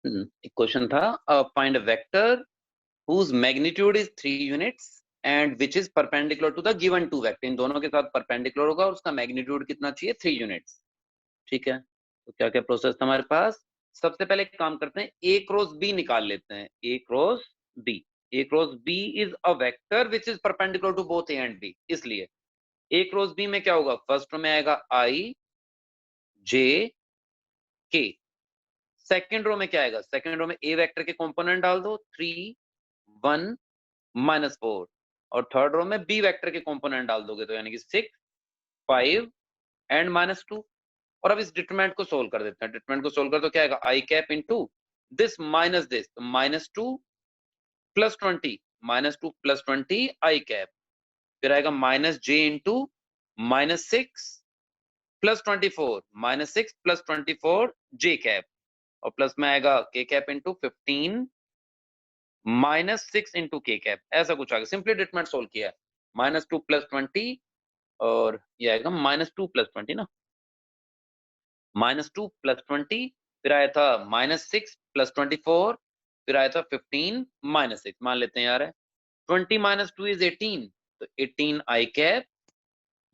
एक क्वेश्चन था, find a vector whose magnitude is 3 units and which is perpendicular to the given two vector। इन दोनों के साथ perpendicular होगा और उसका मैग्नीट्यूड कितना चाहिए, 3 यूनिट्स। ठीक है, तो क्या क्या प्रोसेस हमारे पास। सबसे पहले एक काम करते हैं, ए क्रॉस बी निकाल लेते हैं। A cross B, A cross B is a vector which is perpendicular to both A and B. इसलिए ए क्रॉस बी में क्या होगा, फर्स्ट रो में आएगा आई जे के। सेकेंड रो में क्या आएगा, सेकेंड रो में ए वेक्टर के कंपोनेंट डाल दो, 3 1 -4, और थर्ड रो में बी वेक्टर के कंपोनेंट डाल दोगे तो यानी कि 6 5 एंड -2। और अब इस डिटरमिनेंट को सोल्व कर देते हैं। डिटरमिनेंट को सोल्व कर तो क्या आएगा, i cap into this minus this, तो -2 + 20, -2 + 20 आई कैप, फिर आएगा -j इंटू -6 + 24, -6 + 24 जे कैप, और प्लस में आएगा के कैप इंटू 15 -6 इंटू के कैप। ऐसा कुछ आएगा, सिंपली डिटरमिनेंट सोल्व किया है। -2 + 20, और ये आएगा -2 + 20 ना, -2 + 20, फिर आया था -6 + 24, फिर आया था 15 -6। मान लेते हैं यार, 20 - 2 = 18, तो 18 आई कैप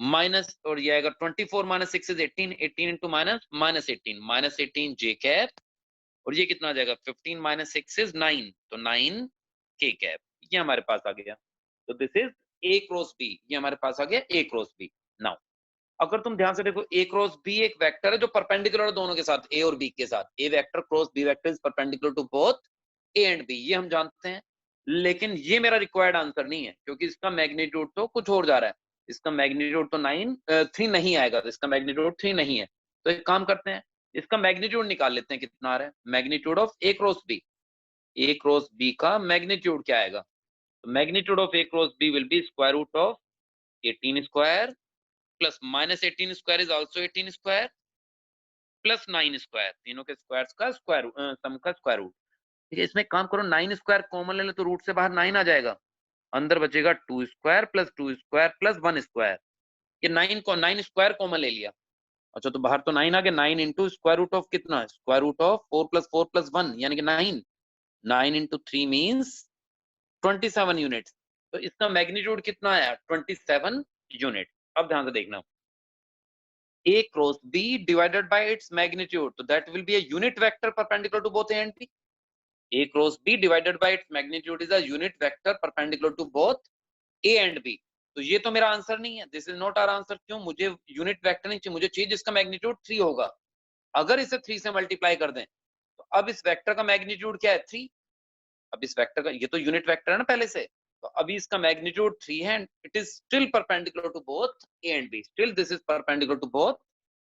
माइनस, और ये आएगा 24 - 6 = 18, 18 इंटू -18 जे कैप, और ये कितना आ जाएगा, 15 - 6 = 9, तो 9 के कैप। ये हमारे पास आ गया। तो this is A cross B, ये हमारे पास आ गया ए क्रॉस बी। नाउ अगर तुम ध्यान से देखो, ए क्रॉस बी एक वेक्टर है जो परपेंडिकुलर है दोनों के साथ, ए और बी के साथ। A vector cross B vector is perpendicular to both A and B, ये हम जानते हैं। लेकिन ये मेरा रिक्वायर्ड आंसर नहीं है, क्योंकि इसका मैग्नीट्यूड तो कुछ और जा रहा है। इसका मैग्नीट्यूड तो 3 नहीं आएगा, तो इसका मैग्नीट्यूड 3 नहीं है। तो एक काम करते हैं, इसका मैग्नीट्यूड निकाल लेते हैं कितना आ रहा है। Magnitude of A cross B, A cross B का मैग्नीट्यूड क्या आएगा, तो magnitude of A cross B will be square root of 18 square plus -18 square is also 18 square plus 9 square, तीनों के स्क्वायर्स का स्क्वायर सम का स्क्वायर रूट। ठीक है, इसमें काम करो, 9 स्क्वायर कॉमन ले लो तो रूट से बाहर 9 आ जाएगा, अंदर बचेगा 2 square plus 2 square plus 1 square. ये 9 स्क्वायर कॉमन ले लिया। अच्छा, तो बाहर तो 9 आ गया, 9 इंटू स्क्वायर रूट ऑफ कितना, स्क्वायर रूट ऑफ 4 + 4 + 1 यानी कि 9, 9 इंटू 3 मीन्स 27 यूनिट। तो इसका मैग्नीट्यूड कितना आया, 27 यूनिट। अब ध्यान से देखना, A cross B divided by its magnitude, so that will be a unit vector perpendicular to both A and B. A cross B divided by its magnitude is a unit vector perpendicular to both A and B. तो ये तो मेरा answer नहीं है, this is not our answer. क्यों, मुझे unit vector नहीं चाहिए, मुझे चाहिए जिसका मैग्नीट्यूड 3 होगा। अगर इसे 3 से मल्टीप्लाई कर दें तो अब इस वेक्टर का मैग्नीट्यूड क्या है, 3। अब इस वेक्टर का, ये तो यूनिट वेक्टर है ना पहले से, तो अभी इसका मैग्नीट्यूड 3 है, it is still perpendicular to both A and B. Still this is perpendicular to both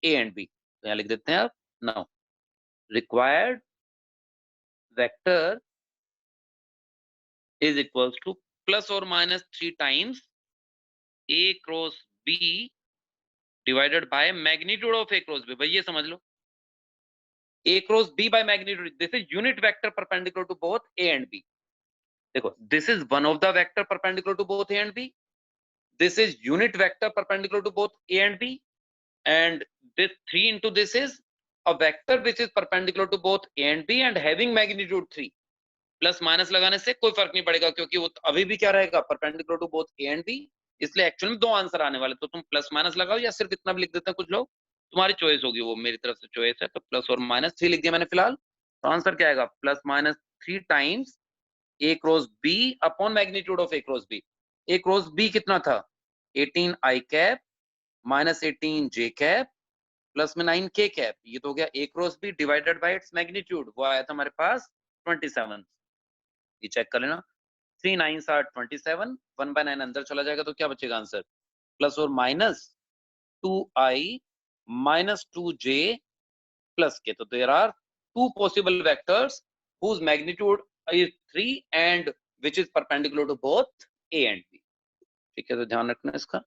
A and B. तो यहाँ लिख देते हैं आप, now required vector is equals to +or- 3 times A cross B divided by magnitude of A cross B. भाई ये समझ लो, A cross B by magnitude, this is unit vector perpendicular to both A and B. देखो, this is one of the vector perpendicular to both A and B, this is unit vector perpendicular to both A and B, and this 3 into this is a vector which is perpendicular to both A and B and having magnitude 3। Plus minus लगाने से कोई फर्क नहीं पड़ेगा, क्योंकि वो अभी भी क्या रहेगा, perpendicular to both A and B. इसलिए एक्चुअली में 2 आंसर आने वाले, तो तुम प्लस माइनस लगाओ या सिर्फ इतना भी लिख देते हैं कुछ लोग, तुम्हारी चॉइस होगी, वो मेरी तरफ से चॉइस है। तो +or- 3 लिख दिया मैंने फिलहाल। तो आंसर क्या आएगा, +-3 times A cross B upon magnitude of A cross B. A cross B कितना था, 18 i cap -18 j cap plus में 9 के कैप। ये तो हो गया A cross B divided by its magnitude, वो आया था हमारे पास 27। ये चेक कर लेना, 3 9 are 27, 1/9 अंदर चला जाएगा तो क्या बचेगा answer, +or- 2i -2j plus के। तो there are 2 possible vectors whose magnitude is 3 and which is perpendicular to both a and b। ठीक है, तो ध्यान रखना इसका।